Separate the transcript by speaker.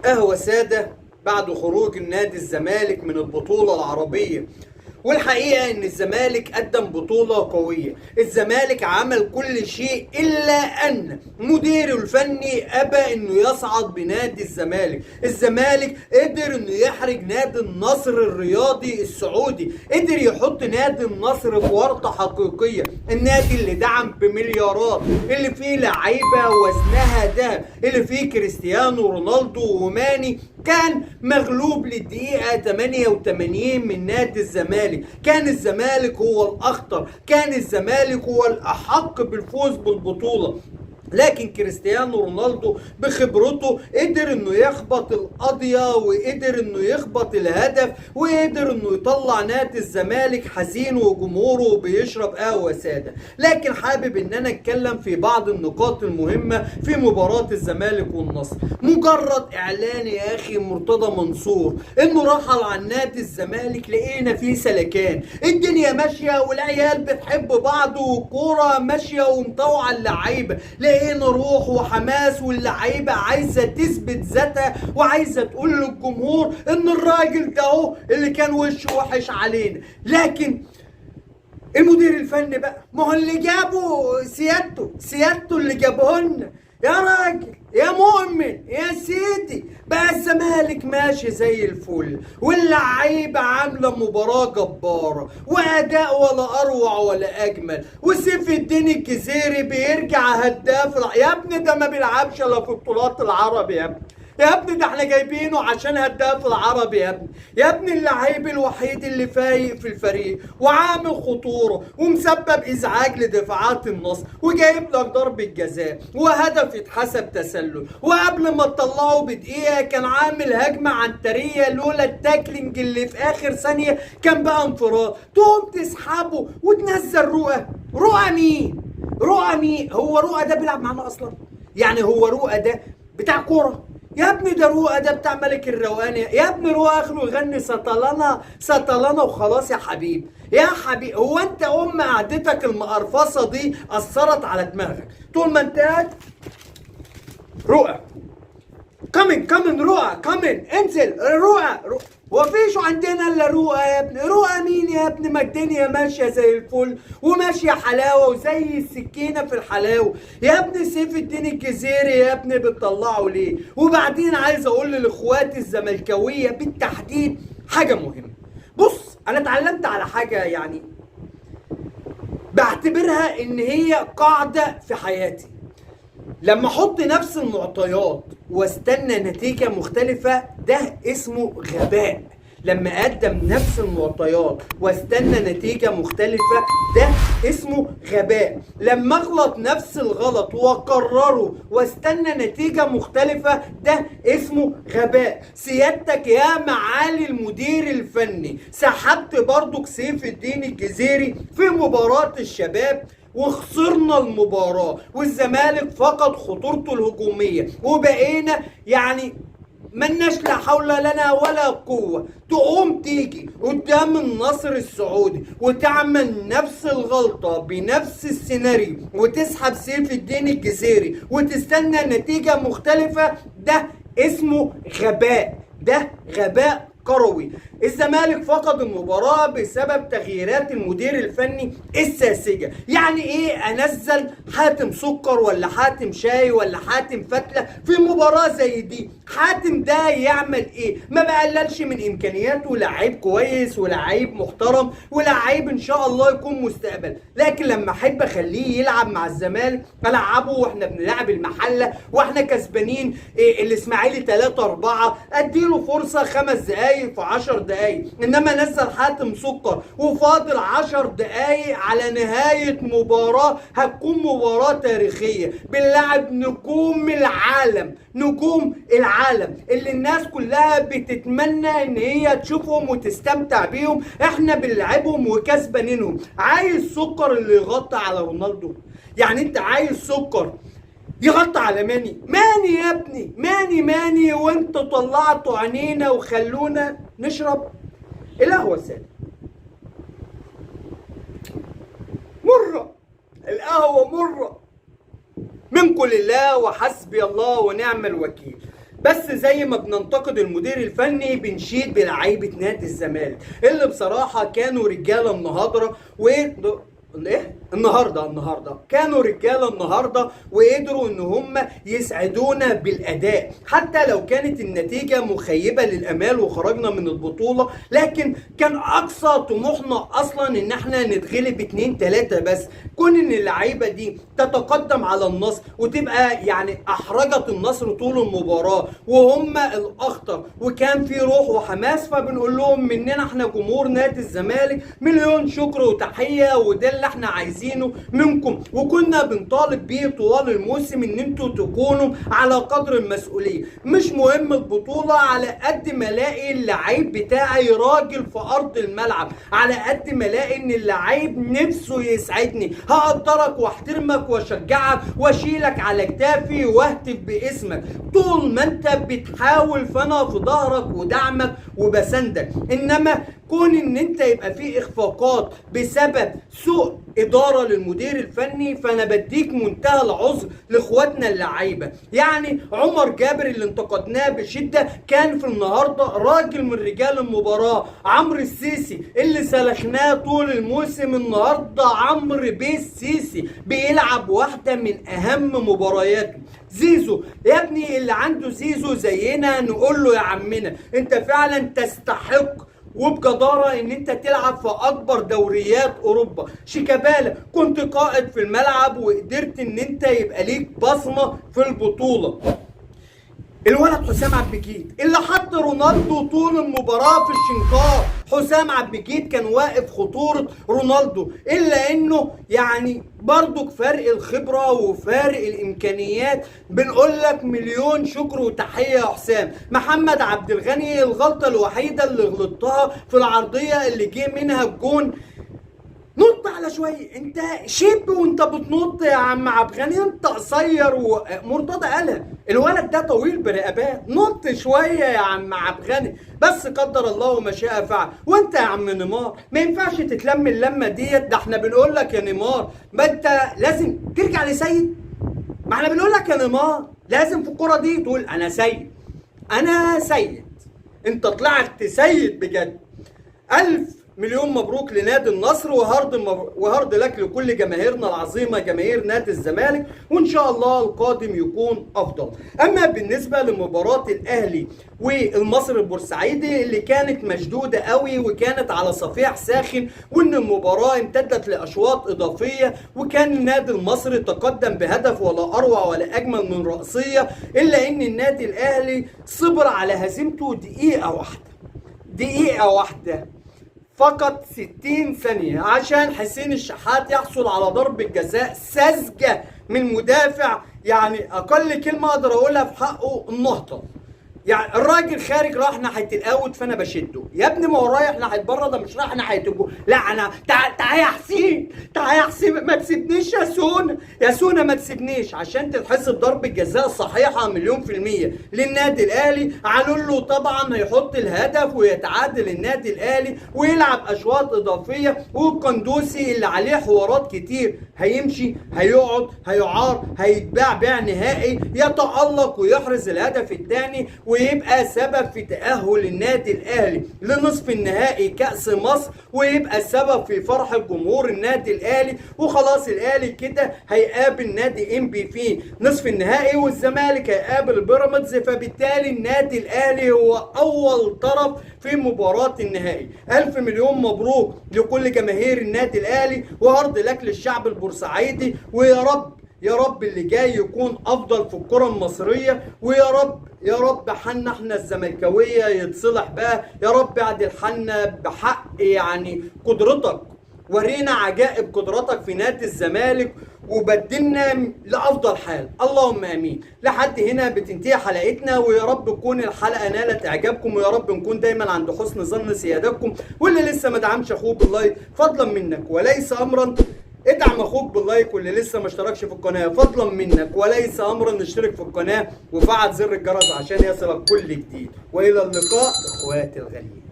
Speaker 1: قهوة سادة بعد خروج النادي الزمالك من البطولة العربية. والحقيقة ان الزمالك قدم بطولة قوية. الزمالك عمل كل شيء الا ان مديره الفني ابى انه يصعد بنادي الزمالك. الزمالك قدر انه يحرج نادي النصر الرياضي السعودي، قدر يحط نادي النصر في ورطة حقيقية. النادي اللي دعم بمليارات، اللي فيه لعيبة وزنها دهب، اللي فيه كريستيانو رونالدو وماني، كان مغلوب للدقيقة 88 من نادي الزمالك. كان الزمالك هو الأخطر، كان الزمالك هو الأحق بالفوز بالبطولة، لكن كريستيانو رونالدو بخبرته قدر انه يخبط القضية، وقدر انه يخبط الهدف، وقدر انه يطلع نادي الزمالك حزين وجمهوره بيشرب قهوة سادة. لكن حابب ان انا اتكلم في بعض النقاط المهمة في مباراة الزمالك والنصر. مجرد اعلان يا اخي مرتضى منصور انه رحل عن نادي الزمالك، لقينا فيه سلكان، الدنيا ماشية والعيال بتحب بعض والكورة ماشية ومطوعة اللعيبة، لقينا روح وحماس واللعيبه عايزه تثبت ذاتها وعايزه تقول للجمهور ان الراجل ده اهو اللي كان وشه وحش علينا. لكن المدير الفني بقى، ما هو اللي جابه سيادته اللي جابه لنا يا راجل يا مؤمن يا سيدي. بقى الزمالك ماشي زي الفل واللعيبه عامله مباراه جباره واداء ولا اروع ولا اجمل، وسيف الدين الجزيري بيرجع هداف. يا ابني ده ما بيلعبش الا في بطولات العرب يا ابني، يا ابني ده احنا جايبينه عشان هداف العربي يا ابني. يا ابني اللعيب الوحيد اللي فايق في الفريق وعامل خطوره ومسبب ازعاج لدفاعات النصر، وجايب لك ضربة جزاء وهدف اتحسب تسلل، وقبل ما تطلعه بدقيقة كان عامل هجمة عنترية لولا التاكلينج اللي في اخر ثانية كان بقى انفراد. تقوم تسحبه وتنزل رؤى مين؟ هو رؤى ده بيلعب معانا اصلا؟ يعني هو رؤى ده بتاع كورة؟ يا ابني ده رؤى ده بتاع ملك الروقان. يا ابني رؤى اخره يغني سطلانه وخلاص يا حبيب. يا حبيب هو انت قعدتك المقرفصه دي اثرت على دماغك طول ما انت قاعد؟ رؤى كمن رؤى كمن انزل رؤى. هو فيش عندنا الا رؤى يا ابني؟ رؤى مين يا ابني؟ ما الدنيا ماشيه زي الفل وماشيه حلاوه وزي السكينه في الحلاوه. يا ابني سيف الدين الجزيري يا ابني بتطلعه ليه؟ وبعدين عايز اقول لاخواتي الزملكاويه بالتحديد حاجه مهمه. بص انا اتعلمت على حاجه يعني بعتبرها ان هي قاعده في حياتي. لما احط نفس المعطيات واستنى نتيجة مختلفة ده اسمه غباء. لما اقدم نفس المعطيات واستنى نتيجة مختلفة ده اسمه غباء. لما اغلط نفس الغلط واكرره واستنى نتيجة مختلفة ده اسمه غباء. سيادتك يا معالي المدير الفني سحبت برضك سيف الدين الجزيري في مباراة الشباب وخسرنا المباراة، والزمالك فقد خطورته الهجومية وبقينا يعني ملناش لا حول لنا ولا قوة. تقوم تيجي قدام النصر السعودي وتعمل نفس الغلطة بنفس السيناريو وتسحب سيف الدين الجزيري وتستنى نتيجة مختلفة، ده اسمه غباء، ده غباء كروي. الزمالك فقد المباراة بسبب تغييرات المدير الفني الساذجة. يعني ايه انزل حاتم سكر ولا حاتم شاي ولا حاتم فتلة في مباراة زي دي؟ حاتم ده يعمل ايه؟ ما بقللش من امكانياته، لعيب كويس ولعيب محترم ولعيب ان شاء الله يكون مستقبل، لكن لما احب اخليه يلعب مع الزمالك العبه واحنا بنلعب المحلة واحنا كسبانين الاسماعيلي 3-4، اديله فرصة 5 دقايق في 10 دقايق. انما نزل حاتم سكر وفاضل 10 دقايق على نهاية مباراة هتكون مباراة تاريخية بنلعب نجوم العالم اللي الناس كلها بتتمنى ان هي تشوفهم وتستمتع بيهم، احنا بنلعبهم وكسبانينهم. عايز سكر اللي يغطي على رونالدو؟ يعني انت عايز سكر يغطي على ماني يا ابني؟ ماني وانتوا طلعتوا عينينا وخلونا نشرب القهوة السادة. مرة القهوة مرة. منكم لله وحسبي الله ونعم الوكيل. بس زي ما بننتقد المدير الفني بنشيد بلعيبه نادي الزمالك اللي بصراحه كانوا رجاله النهارده كانوا رجاله النهارده وقدروا ان هم يسعدونا بالاداء، حتى لو كانت النتيجه مخيبه للامال وخرجنا من البطوله، لكن كان اقصى طموحنا اصلا ان احنا نتغلب 2-3 بس. كون ان اللعيبه دي تتقدم على النصر وتبقى يعني احرجت النصر طول المباراه وهم الاخطر وكان في روح وحماس، فبنقول لهم مننا احنا جمهور نادي الزمالك مليون شكر وتحيه، وده اللي احنا عايزينه منكم وكنا بنطالب بيه طوال الموسم، ان انتوا تكونوا على قدر المسؤوليه. مش مهم البطوله على قد ما الاقي اللعيب بتاعي راجل في ارض الملعب، على قد ما الاقي ان اللعيب نفسه يسعدني هقدرك واحترمك واشجعك واشيلك على كتافي واهتف باسمك. طول ما انت بتحاول فانا في ظهرك ودعمك وبسندك، انما كون ان انت يبقى في اخفاقات بسبب سوء اداره للمدير الفني، فانا بديك منتهى العذر لاخواتنا اللعيبه. يعني عمر جابر اللي انتقدناه بشده كان في النهارده راجل من رجال المباراه. عمرو السيسي اللي سلخناه طول الموسم، النهارده عمرو بيه السيسي بيلعب واحده من اهم مبارياته. زيزو يا ابني اللي عنده زيزو زينا نقول له يا عمنا انت فعلا تستحق وبجدارة ان انت تلعب في اكبر دوريات اوروبا. شيكابالا كنت قائد في الملعب وقدرت ان انت يبقى ليك بصمة في البطولة. الولد حسام عبد المجيد اللي حط رونالدو طول المباراة في الشنكار، حسام عبد المجيد كان واقف خطورة رونالدو، الا انه يعني برضك فرق الخبرة وفارق الامكانيات. بنقول لك مليون شكر وتحية يا حسام. محمد عبد الغني الغلطة الوحيدة اللي غلطتها في العرضية اللي جه منها الجون، نط على شويه، انت شيب وانت بتنط يا عم عبد الغني، انت قصير. ومرتضى قالها الولد ده طويل برقبات، نط شويه يا عم عبد الغني، بس قدر الله وما شاء فعل. وانت يا عم نيمار ما ينفعش تتلم اللمه ديت، ده احنا بنقول لك يا نيمار ما انت لازم ترجع لسيد. ما احنا بنقول لك يا نيمار لازم في الكره دي تقول انا سيد، انا سيد. انت طلعت سيد بجد. الف مليون مبروك لنادي النصر، وهارد لك لكل جماهيرنا العظيمه جماهير نادي الزمالك، وان شاء الله القادم يكون افضل. اما بالنسبه لمباراه الاهلي والمصري البورسعيدي اللي كانت مشدوده قوي وكانت على صفيح ساخن، وان المباراه امتدت لاشواط اضافيه، وكان النادي المصري تقدم بهدف ولا اروع ولا اجمل من رأسيه، الا ان النادي الاهلي صبر على هزيمته دقيقه واحده فقط 60 ثانية عشان حسين الشحات يحصل على ضربة جزاء ساذجة من مدافع. يعني أقل كلمة أقدر أقولها في حقه النهضة. يعني الراجل خارج راح ناحيه الاوت فانا بشده، يا ابني ما هو رايح ناحيه بره، ده مش رايح ناحيه الجول. لا انا تعال يا حسين، تعال يا حسين، ما تسيبنيش يا سونا ما تسيبنيش، عشان تتحسب ضربه جزاء صحيحه مليون في الميه للنادي الاهلي. علولو طبعا هيحط الهدف ويتعادل النادي الاهلي ويلعب اشواط اضافيه، والقندوسي اللي عليه حوارات كتير هيمشي، هيقعد، هيعار، هيتباع بيع نهائي، يتالق ويحرز الهدف الثاني ويبقى سبب في تأهل النادي الأهلي لنصف النهائي كأس مصر، ويبقى السبب في فرح جمهور النادي الأهلي. وخلاص الأهلي كده هيقابل نادي إنبي في نصف النهائي، والزمالك هيقابل بيراميدز، فبالتالي النادي الأهلي هو أول طرف في مباراة النهائي. ألف مليون مبروك لكل جماهير النادي الأهلي، وهارد لك للشعب البورسعيدي، ويا رب يا رب اللي جاي يكون افضل في الكره المصريه، ويا رب يا رب حالنا احنا الزملكاويه يتصلح بقى، يا رب اعدل حالنا بحق يعني قدرتك، ورينا عجائب قدرتك في نادي الزمالك وبدلنا لافضل حال، اللهم امين. لحد هنا بتنتهي حلقتنا، ويا رب تكون الحلقه نالت اعجابكم، ويا رب نكون دايما عند حسن ظن سيادتكم. واللي لسه ما دعمش اخوه باللايك فضلا منك وليس امرا ادعم اخوك باللايك، واللي لسه ما اشتركش في القناه فضلا منك وليس امرا اشترك في القناه وفعل زر الجرس عشان يصلك كل جديد. والى اللقاء اخواتي الغاليين.